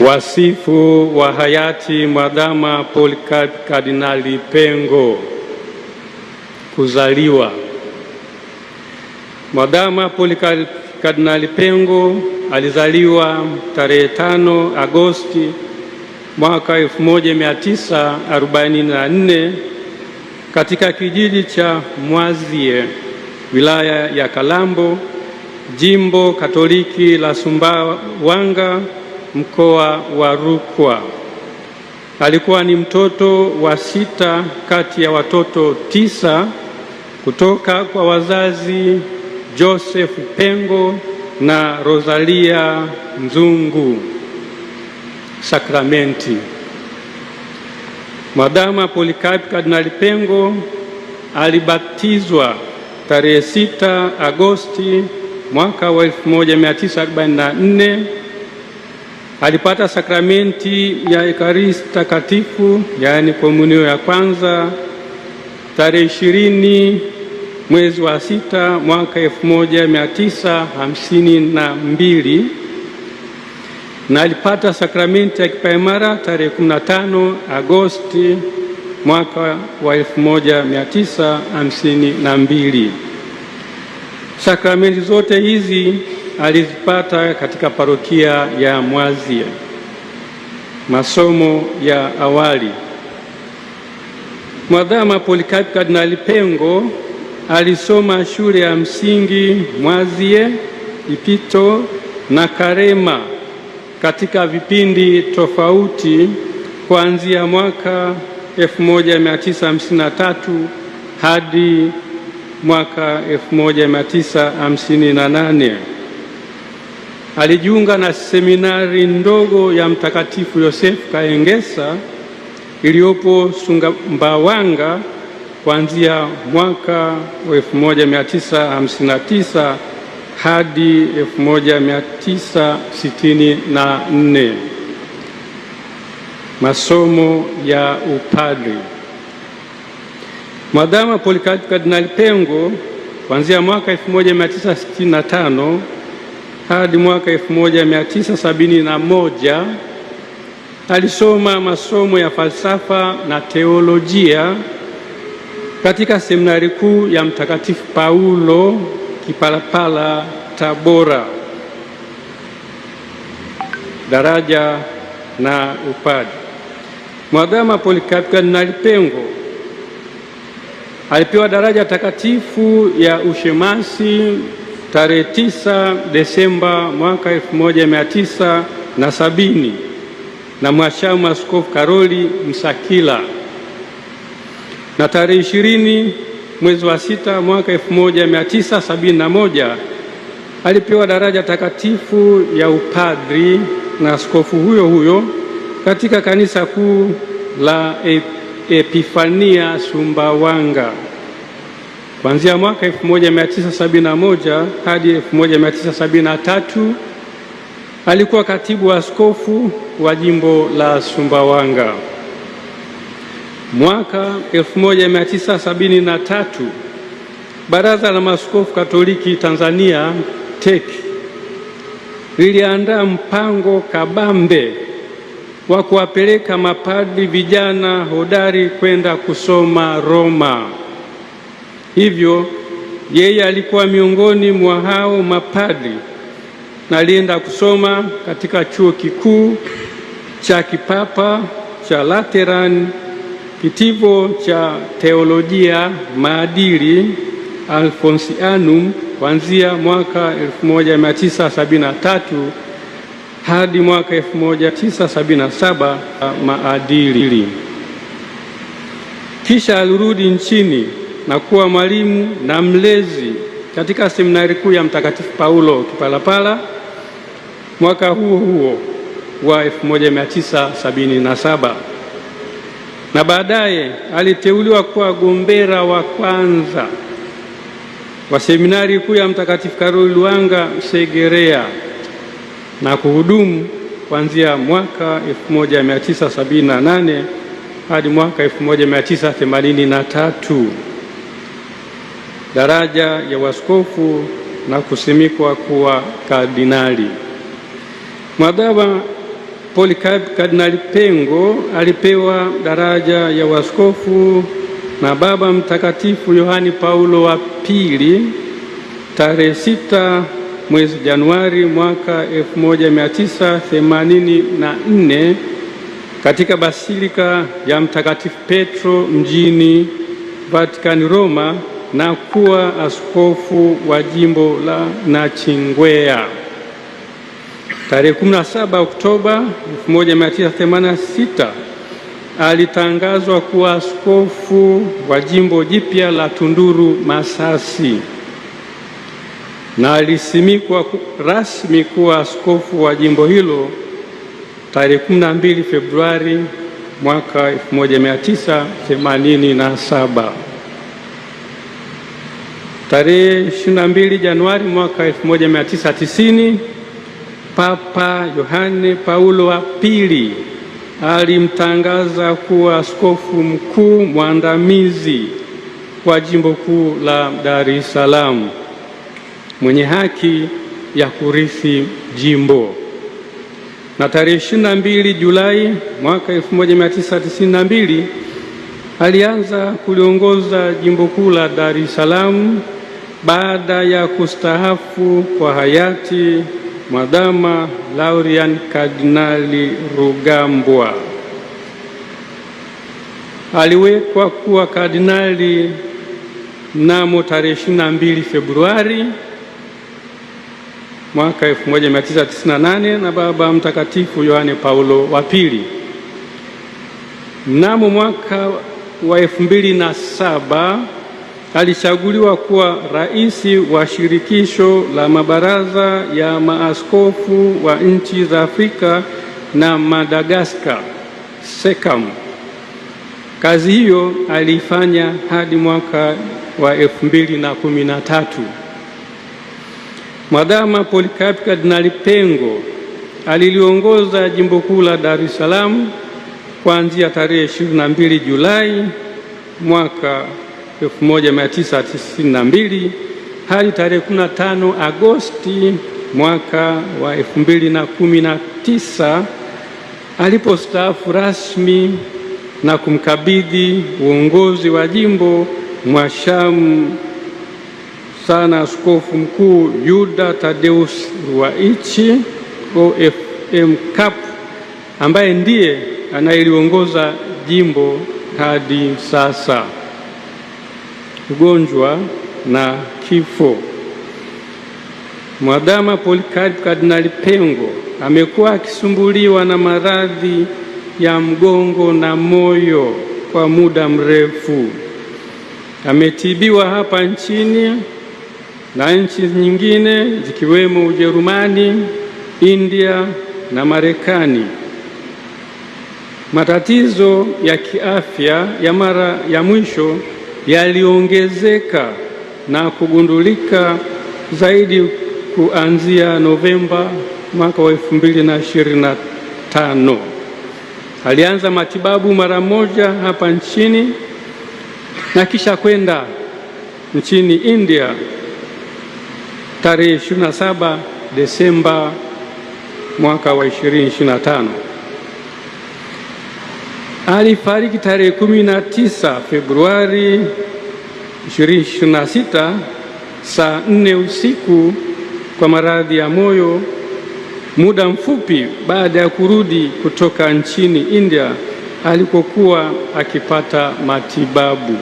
Wasifu wa hayati Mwadhama Polycarp Kardinali Pengo. Kuzaliwa. Mwadhama Polycarp Kardinali Pengo alizaliwa tarehe 5 Agosti mwaka 1944 katika kijiji cha Mwazie, wilaya ya Kalambo, Jimbo Katoliki la Sumbawanga, mkoa wa Rukwa. Alikuwa ni mtoto wa 6 kati ya watoto 9 kutoka kwa wazazi Joseph Pengo na Rosalia Nzungu Sakramenti. Mwadhama Polycarp Kardinali Pengo alibatizwa tarehe 6 Agosti mwaka wa 1944. Alipata sakramenti ya Ekaristi Takatifu, yaani komunio ya kwanza, tarehe 20 mwezi wa 6 mwaka 1952, na alipata sakramenti ya kipaimara tarehe 15 Agosti mwaka wa 1952. Sakramenti zote hizi alizipata katika parokia ya Mwazie. Masomo ya awali. Mwadhama Polycarp Kardinali Pengo alisoma shule ya msingi Mwazie, Ipito na Karema katika vipindi tofauti kuanzia mwaka 1953 hadi mwaka 1958. Alijiunga na seminari ndogo ya Mtakatifu Yosefu Kaengesa iliyopo Sumbawanga kuanzia mwaka 1959 hadi 1964. Masomo ya upadri. Mwadhama Polycarp Kardinali Pengo kuanzia mwaka 1965 hadi mwaka 1971 alisoma masomo ya falsafa na teolojia katika seminari kuu ya Mtakatifu Paulo Kipalapala, Tabora. Daraja na upadri. Mwadhama Polycarp Kardinali Pengo alipewa daraja takatifu ya ushemasi tarehe 9 Desemba mwaka 1970 na Mhashamu Askofu Karoli Msakila, na tarehe 20 mwezi wa 6 mwaka 1971 alipewa daraja takatifu ya upadri na askofu huyo huyo katika kanisa kuu la Epifania Sumbawanga. Kuanzia mwaka 1971 hadi 1973 alikuwa katibu wa askofu wa jimbo la Sumbawanga. Mwaka 1973 Baraza la Maaskofu Katoliki Tanzania TEC liliandaa mpango kabambe wa kuwapeleka mapadri vijana hodari kwenda kusoma Roma. Hivyo yeye alikuwa miongoni mwa hao mapadri na alienda kusoma katika chuo kikuu cha kipapa cha Lateran, kitivo cha teolojia maadili Alfonsianum kuanzia mwaka 1973 hadi mwaka 1977 maadili. Kisha alirudi nchini na kuwa mwalimu na mlezi katika seminari kuu ya Mtakatifu Paulo Kipalapala mwaka huo huo wa 1977, na baadaye aliteuliwa kuwa gombera wa kwanza wa seminari kuu ya Mtakatifu Karoli Lwanga Segerea na kuhudumu kuanzia mwaka 1978 hadi mwaka 1983. Daraja ya waskofu na kusimikwa kuwa kardinali. Mwadhama Polycarp Kardinali Pengo alipewa daraja ya uaskofu na Baba Mtakatifu Yohane Paulo wa Pili tarehe 6 mwezi Januari mwaka 1984 katika Basilika ya Mtakatifu Petro mjini Vatican, Roma, na kuwa askofu wa jimbo la Nachingwea. Tarehe 17 Oktoba 1986 alitangazwa kuwa askofu wa jimbo jipya la Tunduru Masasi, na alisimikwa rasmi kuwa askofu wa jimbo hilo tarehe 12 Februari mwaka 1987. Tarehe 22 Januari mwaka 1990 Papa Yohane Paulo wa Pili alimtangaza kuwa askofu mkuu mwandamizi wa jimbo kuu la Dar es Salaam, mwenye haki ya kurithi jimbo. Na tarehe 22 Julai mwaka 1992 alianza kuliongoza jimbo kuu la Dar es Salaam baada ya kustahafu kwa hayati Mwadhama Laurian Kardinali Rugambwa. Aliwekwa kuwa kardinali mnamo tarehe 22 Februari mwaka 1998 na Baba Mtakatifu Yohane Paulo wa Pili. Mnamo mwaka wa 2007 alichaguliwa kuwa rais wa shirikisho la mabaraza ya maaskofu wa nchi za Afrika na Madagaskar, SECAM. Kazi hiyo alifanya hadi mwaka wa 2013. Mwadhama Polycarp Kardinali Pengo aliliongoza jimbo kuu la Dar es Salaam kuanzia tarehe 22 Julai mwaka 1992 hadi tarehe 15 Agosti mwaka wa 2019 alipostaafu rasmi na kumkabidhi uongozi wa jimbo mwashamu sana Askofu Mkuu Yuda Tadeus Ruwaichi OFM Cap, ambaye ndiye anayeliongoza jimbo hadi sasa. Ugonjwa na kifo. Mwadhama Polycarp Kardinali Pengo amekuwa akisumbuliwa na maradhi ya mgongo na moyo kwa muda mrefu. Ametibiwa hapa nchini na nchi nyingine zikiwemo Ujerumani, India na Marekani. Matatizo ya kiafya ya mara ya mwisho yaliongezeka na kugundulika zaidi kuanzia Novemba mwaka wa 2025. Alianza matibabu mara moja hapa nchini na kisha kwenda nchini India tarehe 27 Desemba mwaka wa 2025. Alifariki tarehe 19 Februari 2026 saa 4 usiku kwa maradhi ya moyo, muda mfupi baada ya kurudi kutoka nchini India alikokuwa akipata matibabu.